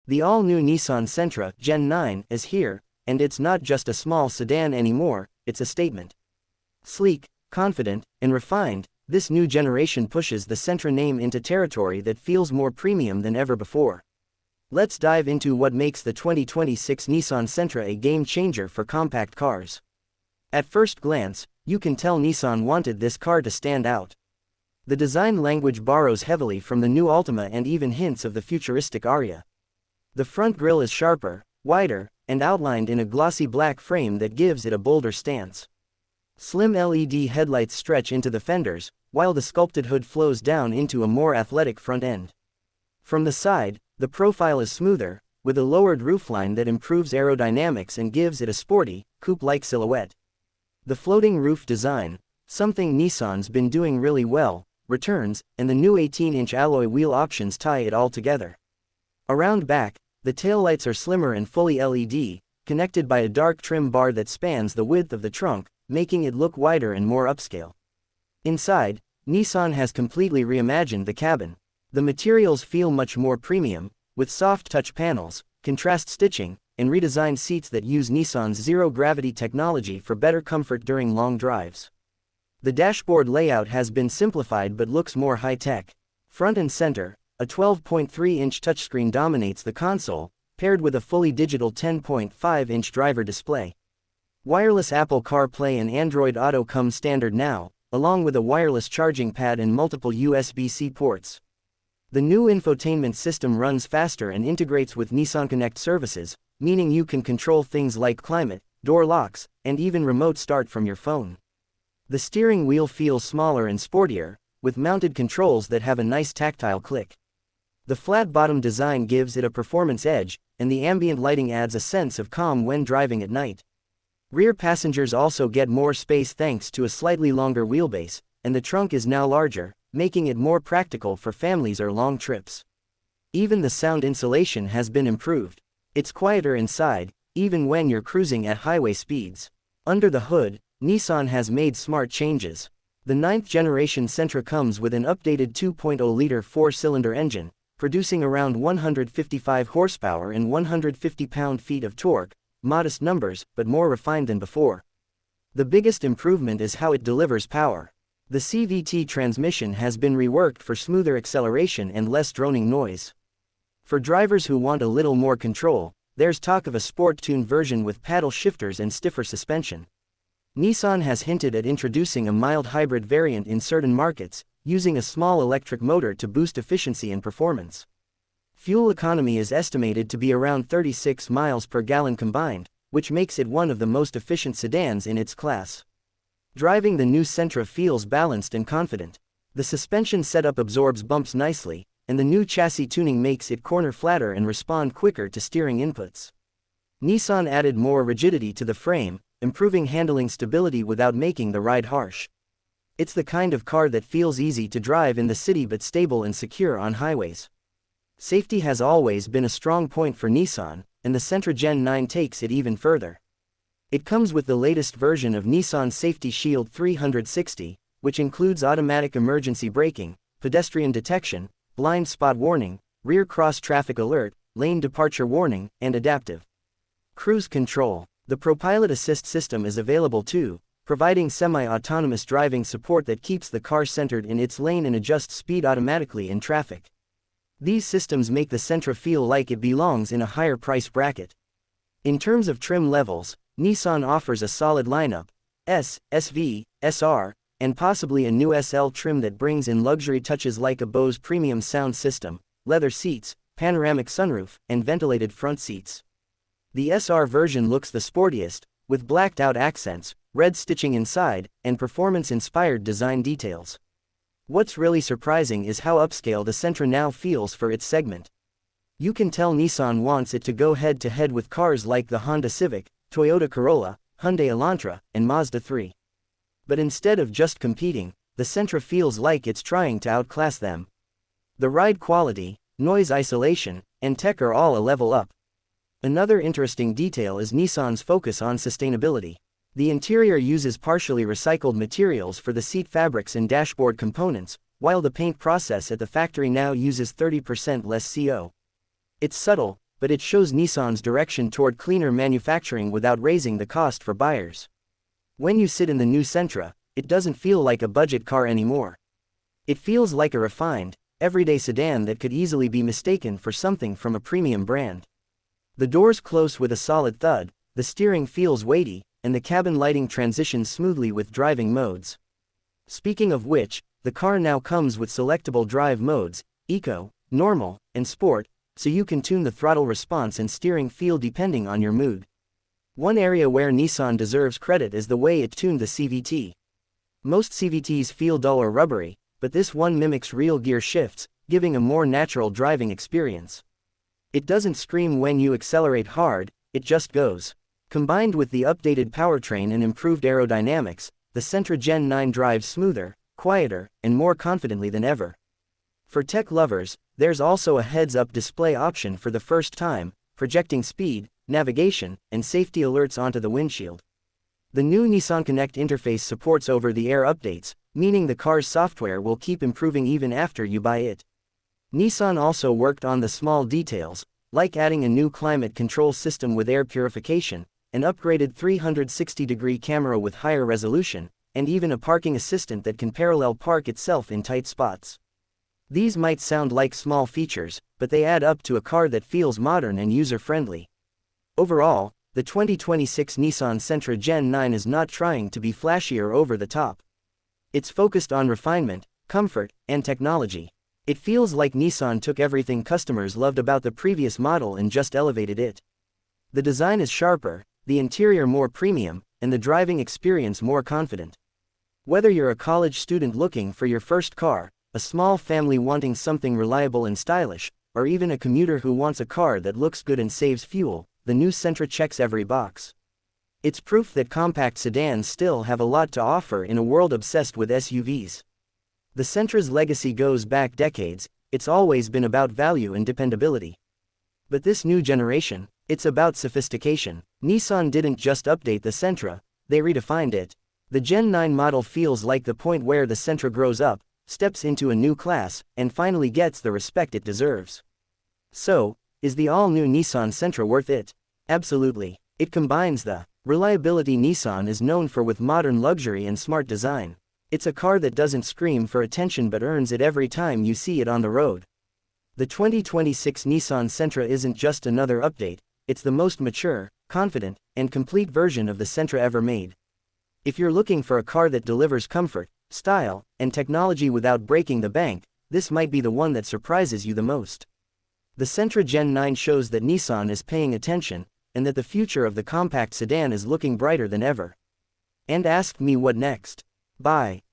The all-new Nissan Sentra Gen 9 is here, and it's not just a small sedan anymore, it's a statement. Sleek, confident, and refined, this new generation pushes the Sentra name into territory that feels more premium than ever before. Let's dive into what makes the 2026 Nissan Sentra a game-changer for compact cars. At first glance, you can tell Nissan wanted this car to stand out. The design language borrows heavily from the new Altima and even hints of the futuristic Aria. The front grille is sharper, wider, and outlined in a glossy black frame that gives it a bolder stance. Slim LED headlights stretch into the fenders, while the sculpted hood flows down into a more athletic front end. From the side, the profile is smoother, with a lowered roofline that improves aerodynamics and gives it a sporty, coupe-like silhouette. The floating roof design, something Nissan's been doing really well, returns, and the new 18-inch alloy wheel options tie it all together. Around back, the taillights are slimmer and fully LED, connected by a dark trim bar that spans the width of the trunk, making it look wider and more upscale. Inside, Nissan has completely reimagined the cabin. The materials feel much more premium, with soft touch panels, contrast stitching, and redesigned seats that use Nissan's zero-gravity technology for better comfort during long drives. The dashboard layout has been simplified but looks more high-tech. Front and center, a 12.3-inch touchscreen dominates the console, paired with a fully digital 10.5-inch driver display. Wireless Apple CarPlay and Android Auto come standard now, along with a wireless charging pad and multiple USB-C ports. The new infotainment system runs faster and integrates with Nissan Connect services, meaning you can control things like climate, door locks, and even remote start from your phone. The steering wheel feels smaller and sportier, with mounted controls that have a nice tactile click. The flat-bottom design gives it a performance edge, and the ambient lighting adds a sense of calm when driving at night. Rear passengers also get more space thanks to a slightly longer wheelbase, and the trunk is now larger, making it more practical for families or long trips. Even the sound insulation has been improved. It's quieter inside, even when you're cruising at highway speeds. Under the hood, Nissan has made smart changes. The 9th generation Sentra comes with an updated 2.0-liter four-cylinder engine, producing around 155 horsepower and 150 pound-feet of torque, modest numbers, but more refined than before. The biggest improvement is how it delivers power. The CVT transmission has been reworked for smoother acceleration and less droning noise. For drivers who want a little more control, there's talk of a sport-tuned version with paddle shifters and stiffer suspension. Nissan has hinted at introducing a mild hybrid variant in certain markets, using a small electric motor to boost efficiency and performance. Fuel economy is estimated to be around 36 miles per gallon combined, which makes it one of the most efficient sedans in its class. Driving the new Sentra feels balanced and confident. The suspension setup absorbs bumps nicely, and the new chassis tuning makes it corner flatter and respond quicker to steering inputs. Nissan added more rigidity to the frame, improving handling stability without making the ride harsh. It's the kind of car that feels easy to drive in the city but stable and secure on highways. Safety has always been a strong point for Nissan, and the Sentra Gen 9 takes it even further. It comes with the latest version of Nissan Safety Shield 360, which includes automatic emergency braking, pedestrian detection, blind spot warning, rear cross-traffic alert, lane departure warning, and adaptive cruise control. The ProPilot Assist system is available too, providing semi-autonomous driving support that keeps the car centered in its lane and adjusts speed automatically in traffic. These systems make the Sentra feel like it belongs in a higher price bracket. In terms of trim levels, Nissan offers a solid lineup: S, SV, SR, and possibly a new SL trim that brings in luxury touches like a Bose premium sound system, leather seats, panoramic sunroof, and ventilated front seats. The SR version looks the sportiest, with blacked-out accents, red stitching inside, and performance-inspired design details. What's really surprising is how upscale the Sentra now feels for its segment. You can tell Nissan wants it to go head-to-head with cars like the Honda Civic, Toyota Corolla, Hyundai Elantra, and Mazda 3. But instead of just competing, the Sentra feels like it's trying to outclass them. The ride quality, noise isolation, and tech are all a level up. Another interesting detail is Nissan's focus on sustainability. The interior uses partially recycled materials for the seat fabrics and dashboard components, while the paint process at the factory now uses 30% less CO. It's subtle, but it shows Nissan's direction toward cleaner manufacturing without raising the cost for buyers. When you sit in the new Sentra, it doesn't feel like a budget car anymore. It feels like a refined, everyday sedan that could easily be mistaken for something from a premium brand. The doors close with a solid thud, the steering feels weighty, and the cabin lighting transitions smoothly with driving modes. Speaking of which, the car now comes with selectable drive modes, Eco, Normal, and Sport, so you can tune the throttle response and steering feel depending on your mood. One area where Nissan deserves credit is the way it tuned the CVT. Most CVTs feel dull or rubbery, but this one mimics real gear shifts, giving a more natural driving experience. It doesn't scream when you accelerate hard, it just goes. Combined with the updated powertrain and improved aerodynamics, the Sentra Gen 9 drives smoother, quieter, and more confidently than ever. For tech lovers, there's also a heads-up display option for the first time, projecting speed, navigation, and safety alerts onto the windshield. The new Nissan Connect interface supports over-the-air updates, meaning the car's software will keep improving even after you buy it. Nissan also worked on the small details, like adding a new climate control system with air purification, an upgraded 360-degree camera with higher resolution, and even a parking assistant that can parallel park itself in tight spots. These might sound like small features, but they add up to a car that feels modern and user-friendly. Overall, the 2026 Nissan Sentra Gen 9 is not trying to be flashy or over the top. It's focused on refinement, comfort, and technology. It feels like Nissan took everything customers loved about the previous model and just elevated it. The design is sharper, the interior more premium, and the driving experience more confident. Whether you're a college student looking for your first car, a small family wanting something reliable and stylish, or even a commuter who wants a car that looks good and saves fuel, the new Sentra checks every box. It's proof that compact sedans still have a lot to offer in a world obsessed with SUVs. The Sentra's legacy goes back decades, it's always been about value and dependability. But this new generation, it's about sophistication. Nissan didn't just update the Sentra, they redefined it. The Gen 9 model feels like the point where the Sentra grows up, steps into a new class, and finally gets the respect it deserves. So, is the all-new Nissan Sentra worth it? Absolutely. It combines the reliability Nissan is known for with modern luxury and smart design. It's a car that doesn't scream for attention but earns it every time you see it on the road. The 2026 Nissan Sentra isn't just another update, it's the most mature, confident, and complete version of the Sentra ever made. If you're looking for a car that delivers comfort, style, and technology without breaking the bank, this might be the one that surprises you the most. The Sentra Gen 9 shows that Nissan is paying attention, and that the future of the compact sedan is looking brighter than ever. And ask me what next. Bye.